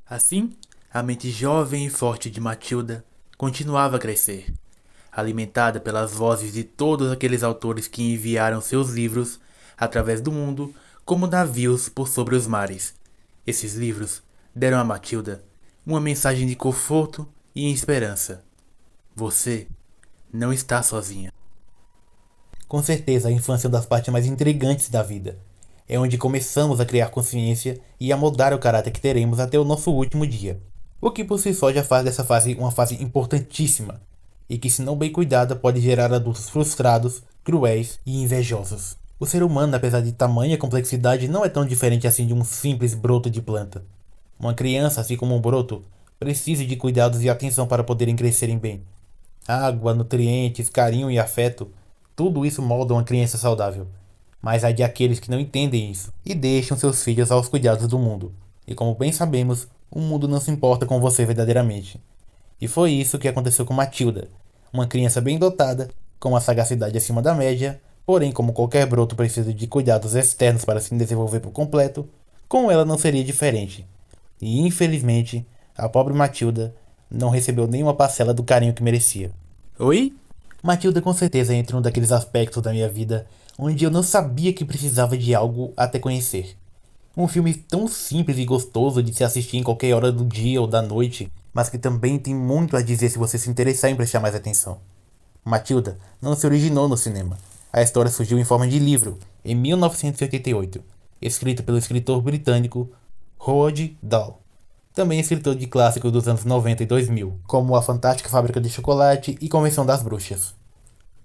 Assim, a mente jovem e forte de Matilda continuava a crescer, alimentada pelas vozes de todos aqueles autores que enviaram seus livros através do mundo como navios por sobre os mares. Esses livros deram a Matilda uma mensagem de conforto e esperança. Você não está sozinha. Com certeza, a infância é uma das partes mais intrigantes da vida. É onde começamos a criar consciência e a moldar o caráter que teremos até o nosso último dia. O que por si só já faz dessa fase uma fase importantíssima, e que, se não bem cuidada, pode gerar adultos frustrados, cruéis e invejosos. O ser humano, apesar de tamanha complexidade, não é tão diferente assim de um simples broto de planta. Uma criança, assim como um broto, precisa de cuidados e atenção para poderem crescerem bem. Água, nutrientes, carinho e afeto, tudo isso molda uma criança saudável. Mas há de aqueles que não entendem isso e deixam seus filhos aos cuidados do mundo. E como bem sabemos, o mundo não se importa com você verdadeiramente. E foi isso que aconteceu com Matilda, uma criança bem dotada, com uma sagacidade acima da média, porém, como qualquer broto precisa de cuidados externos para se desenvolver por completo, com ela não seria diferente. E infelizmente, a pobre Matilda não recebeu nenhuma parcela do carinho que merecia. Oi? Matilda com certeza entra em um daqueles aspectos da minha vida onde eu não sabia que precisava de algo até conhecer. Um filme tão simples e gostoso de se assistir em qualquer hora do dia ou da noite, mas que também tem muito a dizer se você se interessar em prestar mais atenção. Matilda não se originou no cinema. A história surgiu em forma de livro, em 1988, escrito pelo escritor britânico Roald Dahl, também escritor de clássicos dos anos 90 e 2000, como A Fantástica Fábrica de Chocolate e Convenção das Bruxas.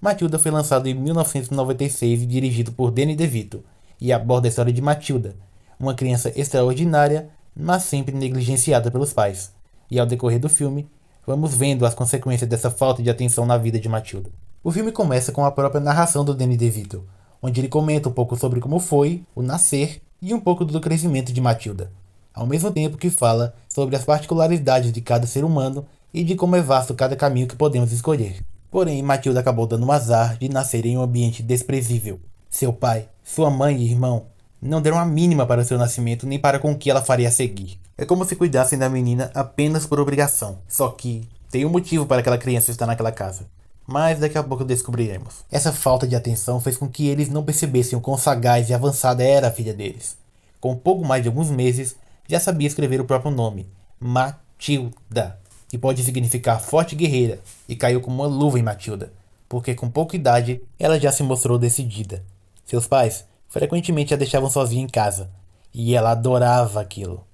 Matilda foi lançado em 1996 e dirigido por Danny DeVito, e aborda a história de Matilda, uma criança extraordinária, mas sempre negligenciada pelos pais. E ao decorrer do filme, vamos vendo as consequências dessa falta de atenção na vida de Matilda. O filme começa com a própria narração do Danny DeVito, onde ele comenta um pouco sobre como foi o nascer e um pouco do crescimento de Matilda, ao mesmo tempo que fala sobre as particularidades de cada ser humano e de como é vasto cada caminho que podemos escolher. Porém, Matilda acabou dando um azar de nascer em um ambiente desprezível. Seu pai, sua mãe e irmão não deram a mínima para seu nascimento nem para com o que ela faria a seguir. É como se cuidassem da menina apenas por obrigação. Só que tem um motivo para aquela criança estar naquela casa. Mas daqui a pouco descobriremos. Essa falta de atenção fez com que eles não percebessem o quão sagaz e avançada era a filha deles. Com pouco mais de alguns meses, já sabia escrever o próprio nome, Matilda, que pode significar forte guerreira, e caiu como uma luva em Matilda, porque com pouca idade ela já se mostrou decidida. Seus pais frequentemente a deixavam sozinha em casa, e ela adorava aquilo.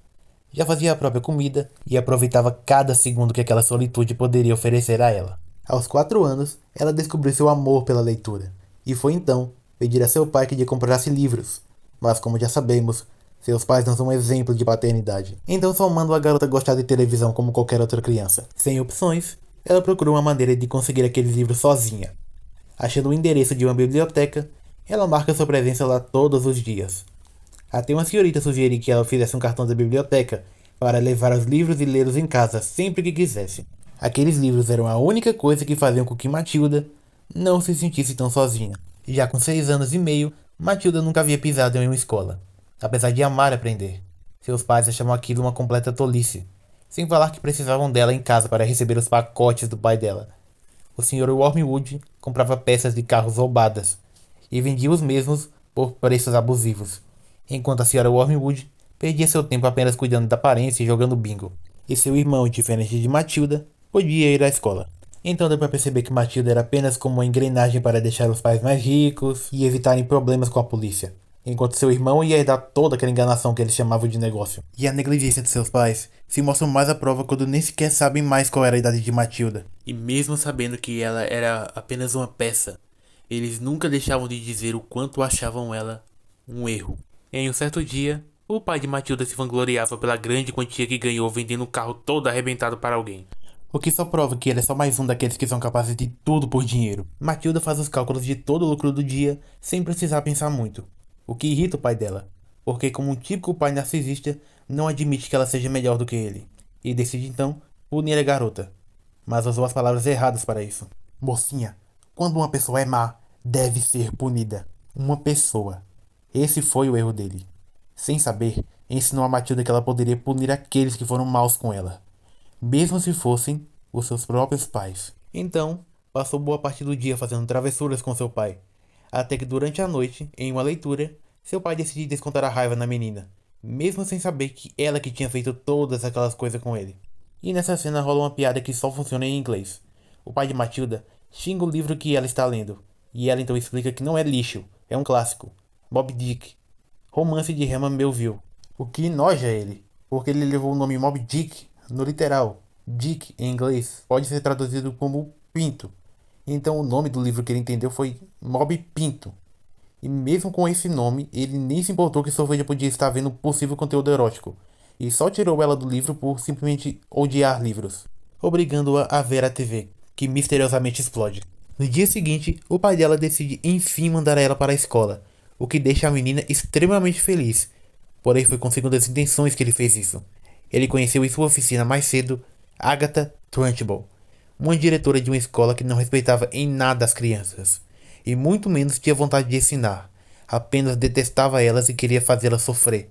Já fazia a própria comida e aproveitava cada segundo que aquela solitude poderia oferecer a ela. Aos 4 anos, ela descobriu seu amor pela leitura, e foi então pedir a seu pai que lhe comprasse livros. Mas como já sabemos, seus pais não são um exemplo de paternidade. Então só mandam a garota gostar de televisão como qualquer outra criança. Sem opções, ela procurou uma maneira de conseguir aqueles livros sozinha. Achando o endereço de uma biblioteca, ela marca sua presença lá todos os dias. Até uma senhorita sugeriu que ela fizesse um cartão da biblioteca para levar os livros e lê-los em casa sempre que quisesse. Aqueles livros eram a única coisa que faziam com que Matilda não se sentisse tão sozinha. Já com 6 anos e meio, Matilda nunca havia pisado em uma escola, apesar de amar aprender. Seus pais achavam aquilo uma completa tolice, sem falar que precisavam dela em casa para receber os pacotes do pai dela. O Sr. Wormwood comprava peças de carros roubadas e vendia os mesmos por preços abusivos, enquanto a Sra. Wormwood perdia seu tempo apenas cuidando da aparência e jogando bingo. E seu irmão, diferente de Matilda, podia ir à escola. Então deu para perceber que Matilda era apenas como uma engrenagem para deixar os pais mais ricos e evitarem problemas com a polícia, enquanto seu irmão ia herdar toda aquela enganação que eles chamavam de negócio. E a negligência de seus pais se mostra mais à prova quando nem sequer sabem mais qual era a idade de Matilda. E mesmo sabendo que ela era apenas uma peça, eles nunca deixavam de dizer o quanto achavam ela um erro. Em um certo dia, o pai de Matilda se vangloriava pela grande quantia que ganhou vendendo um carro todo arrebentado para alguém. O que só prova que ele é só mais um daqueles que são capazes de tudo por dinheiro. Matilda faz os cálculos de todo o lucro do dia sem precisar pensar muito, o que irrita o pai dela, porque como um típico pai narcisista, não admite que ela seja melhor do que ele, e decide então punir a garota, mas usou as palavras erradas para isso. Mocinha, quando uma pessoa é má, deve ser punida. Uma pessoa. Esse foi o erro dele. Sem saber, ensinou a Matilda que ela poderia punir aqueles que foram maus com ela, mesmo se fossem os seus próprios pais. Então, passou boa parte do dia fazendo travessuras com seu pai, até que durante a noite, em uma leitura, seu pai decidiu descontar a raiva na menina, mesmo sem saber que ela que tinha feito todas aquelas coisas com ele. E nessa cena rola uma piada que só funciona em inglês. O pai de Matilda xinga o livro que ela está lendo, e ela então explica que não é lixo, é um clássico, Moby Dick, romance de Herman Melville, o que enoja ele, porque ele levou o nome Moby Dick no literal. Dick, em inglês, pode ser traduzido como pinto, então o nome do livro que ele entendeu foi Moby Pinto. E mesmo com esse nome, ele nem se importou que sua filha podia estar vendo possível conteúdo erótico, e só tirou ela do livro por simplesmente odiar livros, obrigando-a a ver a TV, que misteriosamente explode. No dia seguinte, o pai dela decide enfim mandar ela para a escola, o que deixa a menina extremamente feliz. Porém, foi com segundas intenções que ele fez isso. Ele conheceu em sua oficina mais cedo Agatha Trunchbull, uma diretora de uma escola que não respeitava em nada as crianças, e muito menos tinha vontade de ensinar, apenas detestava elas e queria fazê-las sofrer.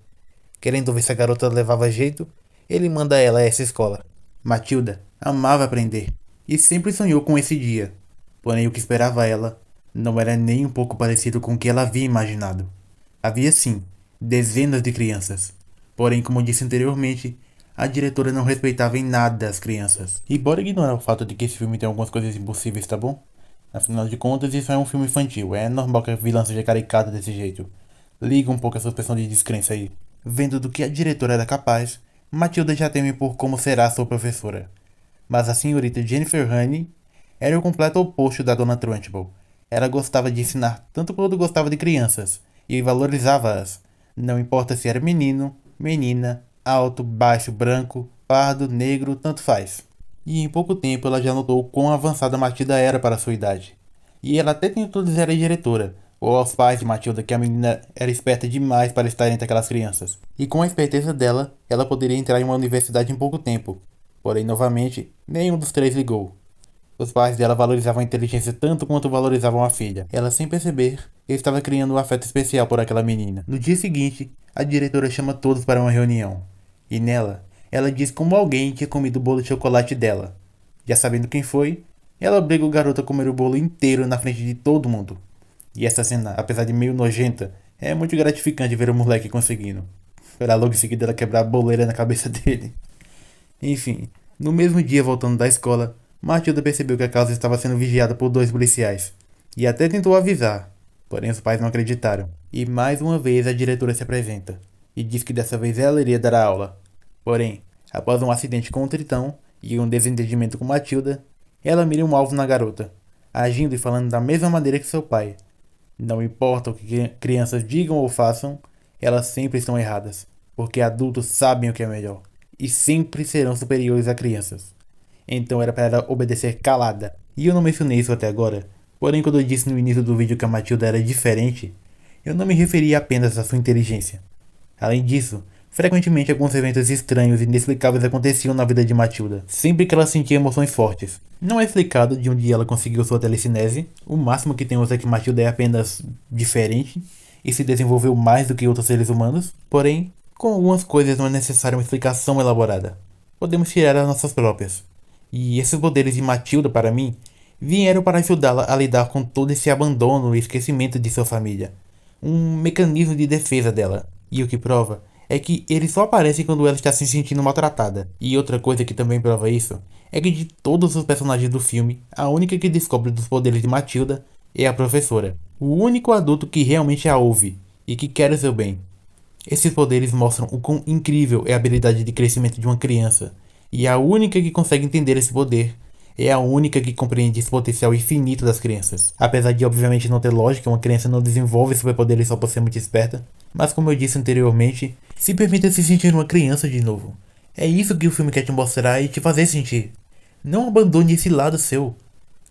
Querendo ver se a garota levava jeito, ele manda ela a essa escola. Matilda amava aprender, e sempre sonhou com esse dia. Porém, o que esperava ela não era nem um pouco parecido com o que ela havia imaginado. Havia sim, dezenas de crianças. Porém, como disse anteriormente, a diretora não respeitava em nada as crianças. E bora ignorar o fato de que esse filme tem algumas coisas impossíveis, tá bom? Afinal de contas, isso é um filme infantil. É normal que a vilã seja caricata desse jeito. Liga um pouco a suspensão de descrença aí. Vendo do que a diretora era capaz, Matilda já teme por como será sua professora. Mas a senhorita Jennifer Honey era o completo oposto da dona Trunchbull. Ela gostava de ensinar tanto quanto gostava de crianças, e valorizava-as. Não importa se era menino, menina, alto, baixo, branco, pardo, negro, tanto faz. E em pouco tempo ela já notou quão avançada Matilda era para sua idade. E ela até tentou dizer à diretora, ou aos pais de Matilda, que a menina era esperta demais para estar entre aquelas crianças. E com a esperteza dela, ela poderia entrar em uma universidade em pouco tempo. Porém, novamente, nenhum dos três ligou. Os pais dela valorizavam a inteligência tanto quanto valorizavam a filha. Ela, sem perceber, estava criando um afeto especial por aquela menina. No dia seguinte, a diretora chama todos para uma reunião. E nela, ela diz como alguém tinha comido o bolo de chocolate dela. Já sabendo quem foi, ela obriga o garoto a comer o bolo inteiro na frente de todo mundo. E essa cena, apesar de meio nojenta, é muito gratificante ver o moleque conseguindo. Para logo em seguida ela quebrar a boleira na cabeça dele. Enfim, no mesmo dia voltando da escola, Matilda percebeu que a casa estava sendo vigiada por 2 policiais. E até tentou avisar, porém os pais não acreditaram. E mais uma vez a diretora se apresenta, e diz que dessa vez ela iria dar a aula. Porém, após um acidente com o Tritão e um desentendimento com Matilda, ela mira um alvo na garota, agindo e falando da mesma maneira que seu pai. Não importa o que crianças digam ou façam, elas sempre estão erradas, porque adultos sabem o que é melhor, e sempre serão superiores a crianças. Então era para ela obedecer calada. E eu não mencionei isso até agora, porém quando eu disse no início do vídeo que a Matilda era diferente, eu não me referia apenas à sua inteligência. Além disso, frequentemente alguns eventos estranhos e inexplicáveis aconteciam na vida de Matilda, sempre que ela sentia emoções fortes. Não é explicado de onde ela conseguiu sua telecinese, o máximo que temos é que Matilda é apenas diferente e se desenvolveu mais do que outros seres humanos, porém, com algumas coisas não é necessária uma explicação elaborada. Podemos tirar as nossas próprias. E esses poderes de Matilda, para mim, vieram para ajudá-la a lidar com todo esse abandono e esquecimento de sua família. Um mecanismo de defesa dela. E o que prova é que eles só aparecem quando ela está se sentindo maltratada. E outra coisa que também prova isso é que de todos os personagens do filme, a única que descobre dos poderes de Matilda é a professora. O único adulto que realmente a ouve e que quer o seu bem. Esses poderes mostram o quão incrível é a habilidade de crescimento de uma criança. E a única que consegue entender esse poder é a única que compreende esse potencial infinito das crianças. Apesar de obviamente não ter lógica, uma criança não desenvolve superpoderes só por ser muito esperta. Mas como eu disse anteriormente, se permita se sentir uma criança de novo. É isso que o filme quer te mostrar e te fazer sentir. Não abandone esse lado seu.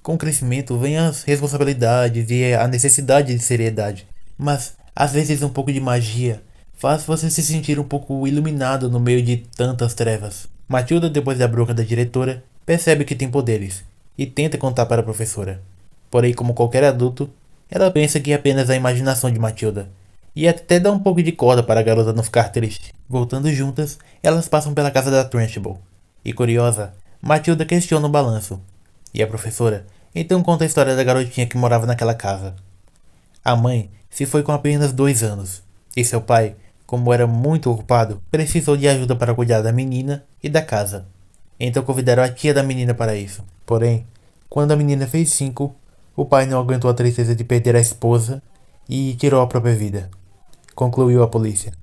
Com o crescimento vem as responsabilidades e a necessidade de seriedade. Mas às vezes um pouco de magia faz você se sentir um pouco iluminado no meio de tantas trevas. Matilda, depois da bronca da diretora, percebe que tem poderes e tenta contar para a professora. Porém, como qualquer adulto, ela pensa que é apenas a imaginação de Matilda e até dá um pouco de corda para a garota não ficar triste. Voltando juntas, elas passam pela casa da Trunchbull. E curiosa, Matilda questiona o balanço. E a professora então conta a história da garotinha que morava naquela casa. A mãe se foi com apenas 2 anos, e seu pai, como era muito ocupado, precisou de ajuda para cuidar da menina e da casa. Então convidaram a tia da menina para isso. Porém, quando a menina fez 5, o pai não aguentou a tristeza de perder a esposa e tirou a própria vida. Concluiu a polícia.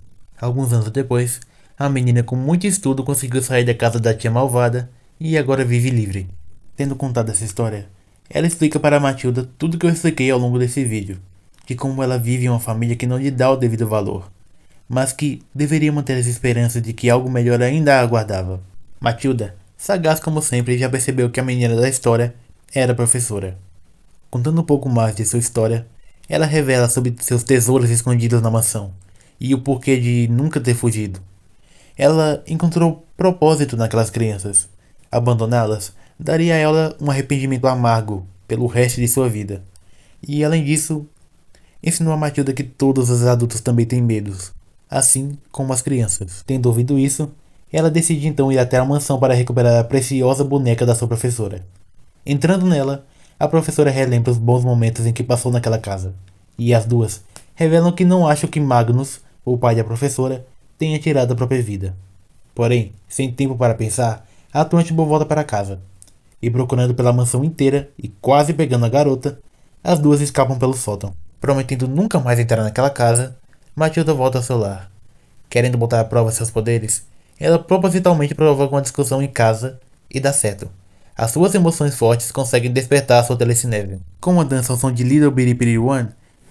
Alguns anos depois, a menina com muito estudo conseguiu sair da casa da tia malvada e agora vive livre. Tendo contado essa história, ela explica para Matilda tudo que eu expliquei ao longo desse vídeo, de como ela vive em uma família que não lhe dá o devido valor, mas que deveria manter as esperanças de que algo melhor ainda a aguardava. Matilda, sagaz como sempre, já percebeu que a menina da história era professora. Contando um pouco mais de sua história, ela revela sobre seus tesouros escondidos na mansão e o porquê de nunca ter fugido. Ela encontrou propósito naquelas crianças. Abandoná-las daria a ela um arrependimento amargo pelo resto de sua vida. E além disso, ensinou a Matilda que todos os adultos também têm medos, assim como as crianças. Tendo ouvido isso, ela decide então ir até a mansão para recuperar a preciosa boneca da sua professora. Entrando nela, a professora relembra os bons momentos em que passou naquela casa, e as duas revelam que não acham que Magnus, o pai da professora, tenha tirado a própria vida. Porém, sem tempo para pensar, a Trunchbull volta para casa, e procurando pela mansão inteira e quase pegando a garota, as duas escapam pelo sótão. Prometendo nunca mais entrar naquela casa, Matilda volta ao seu lar. Querendo botar à prova seus poderes, ela propositalmente provoca uma discussão em casa e dá certo. As suas emoções fortes conseguem despertar a sua telecinese. Com a dança ao som de Little Bitty Bitty One,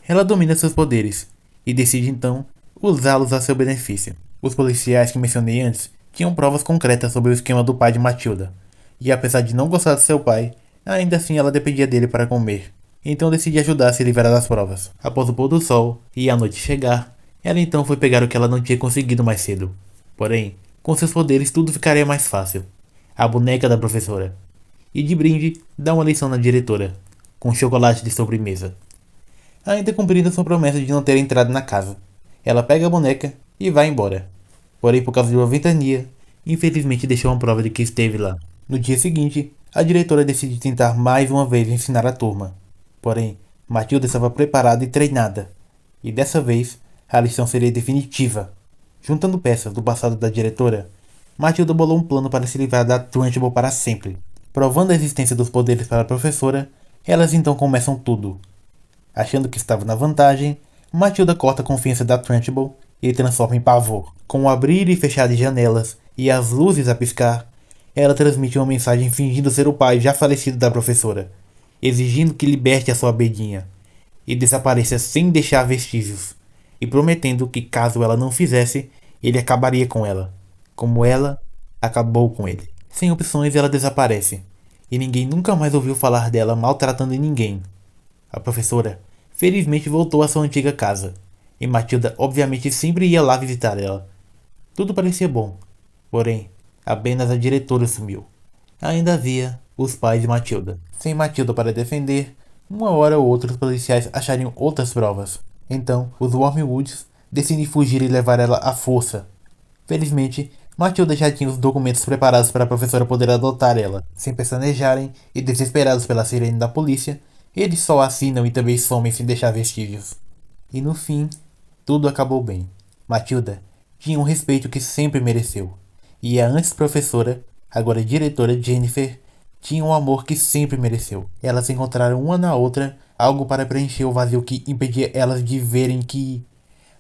ela domina seus poderes e decide então usá-los a seu benefício. Os policiais que mencionei antes tinham provas concretas sobre o esquema do pai de Matilda, e apesar de não gostar de seu pai, ainda assim ela dependia dele para comer. Então decide ajudar a se livrar das provas. Após o pôr do sol e a noite chegar, ela então foi pegar o que ela não tinha conseguido mais cedo. Porém, com seus poderes tudo ficaria mais fácil. A boneca da professora. E de brinde, dá uma lição na diretora, com chocolate de sobremesa. Ainda cumprindo sua promessa de não ter entrado na casa, ela pega a boneca e vai embora. Porém, por causa de uma ventania, infelizmente deixou uma prova de que esteve lá. No dia seguinte, a diretora decide tentar mais uma vez ensinar a turma. Porém, Matilda estava preparada e treinada, e dessa vez, a lição seria definitiva. Juntando peças do passado da diretora, Matilda bolou um plano para se livrar da Trunchbull para sempre. Provando a existência dos poderes para a professora, elas então começam tudo. Achando que estava na vantagem, Matilda corta a confiança da Trunchbull e transforma em pavor. Com o abrir e fechar de janelas e as luzes a piscar, ela transmite uma mensagem fingindo ser o pai já falecido da professora, exigindo que liberte a sua abelhinha e desapareça sem deixar vestígios, e prometendo que caso ela não fizesse, ele acabaria com ela, como ela acabou com ele. Sem opções, ela desaparece, e ninguém nunca mais ouviu falar dela maltratando ninguém. A professora, felizmente, voltou à sua antiga casa, e Matilda obviamente sempre ia lá visitar ela. Tudo parecia bom, porém, apenas a diretora sumiu. Ainda havia os pais de Matilda. Sem Matilda para defender, uma hora ou outra os policiais achariam outras provas. Então, os Wormwoods decidem fugir e levar ela à força. Felizmente, Matilda já tinha os documentos preparados para a professora poder adotar ela. Sem pestanejarem e desesperados pela sirene da polícia, eles só assinam e também somem sem deixar vestígios. E no fim, tudo acabou bem. Matilda tinha um respeito que sempre mereceu. E a antes professora, agora diretora Jennifer, tinha um amor que sempre mereceu. Elas encontraram uma na outra algo para preencher o vazio que impedia elas de verem que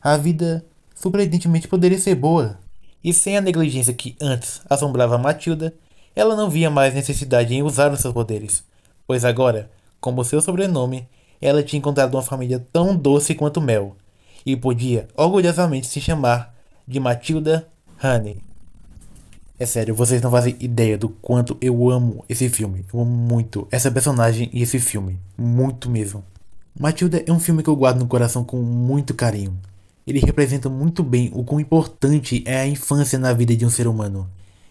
a vida surpreendentemente poderia ser boa. E sem a negligência que antes assombrava Matilda, ela não via mais necessidade em usar os seus poderes, pois agora, como seu sobrenome, ela tinha encontrado uma família tão doce quanto mel, e podia orgulhosamente se chamar de Matilda Honey. É sério, vocês não fazem ideia do quanto eu amo esse filme. Eu amo muito essa personagem e esse filme. Muito mesmo. Matilda é um filme que eu guardo no coração com muito carinho. Ele representa muito bem o quão importante é a infância na vida de um ser humano.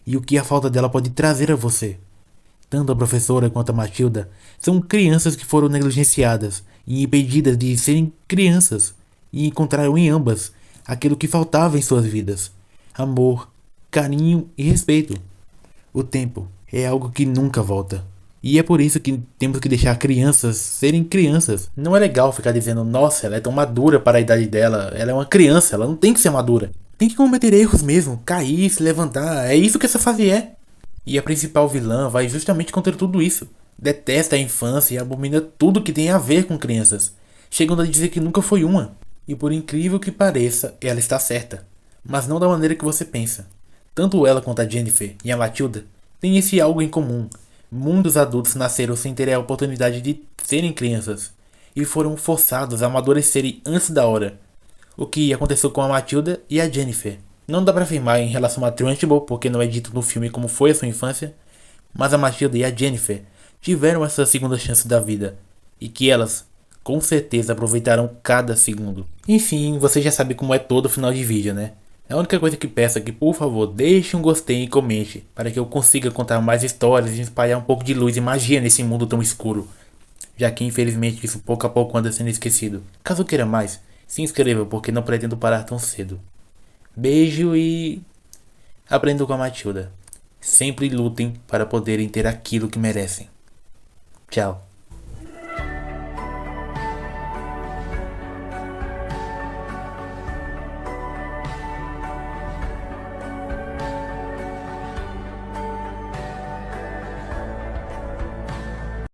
E o que a falta dela pode trazer a você. Tanto a professora quanto a Matilda são crianças que foram negligenciadas e impedidas de serem crianças. e encontraram em ambas aquilo que faltava em suas vidas: amor, carinho e respeito. O tempo é algo que nunca volta. E é por isso que temos que deixar crianças serem crianças. Não é legal ficar dizendo, nossa, ela é tão madura para a idade dela, ela é uma criança, ela não tem que ser madura. Tem que cometer erros mesmo, cair, se levantar, é isso que essa fase é. E a principal vilã vai justamente contra tudo isso. Detesta a infância e abomina tudo que tem a ver com crianças, chegando a dizer que nunca foi uma. E por incrível que pareça, ela está certa. Mas não da maneira que você pensa. Tanto ela quanto a Jennifer e a Matilda têm esse algo em comum. Muitos adultos nasceram sem ter a oportunidade de serem crianças e foram forçados a amadurecerem antes da hora. O que aconteceu com a Matilda e a Jennifer. Não dá pra afirmar em relação a Trunchbull, porque não é dito no filme como foi a sua infância, mas a Matilda e a Jennifer tiveram essa segunda chance da vida e que elas, com certeza, aproveitaram cada segundo. Enfim, você já sabe como é todo final de vídeo, né? A única coisa que peço é que, por favor, deixe um gostei e comente, para que eu consiga contar mais histórias e espalhar um pouco de luz e magia nesse mundo tão escuro, já que infelizmente isso pouco a pouco anda sendo esquecido. Caso queira mais, se inscreva, porque não pretendo parar tão cedo. Beijo e aprendo com a Matilda. Sempre lutem para poderem ter aquilo que merecem. Tchau.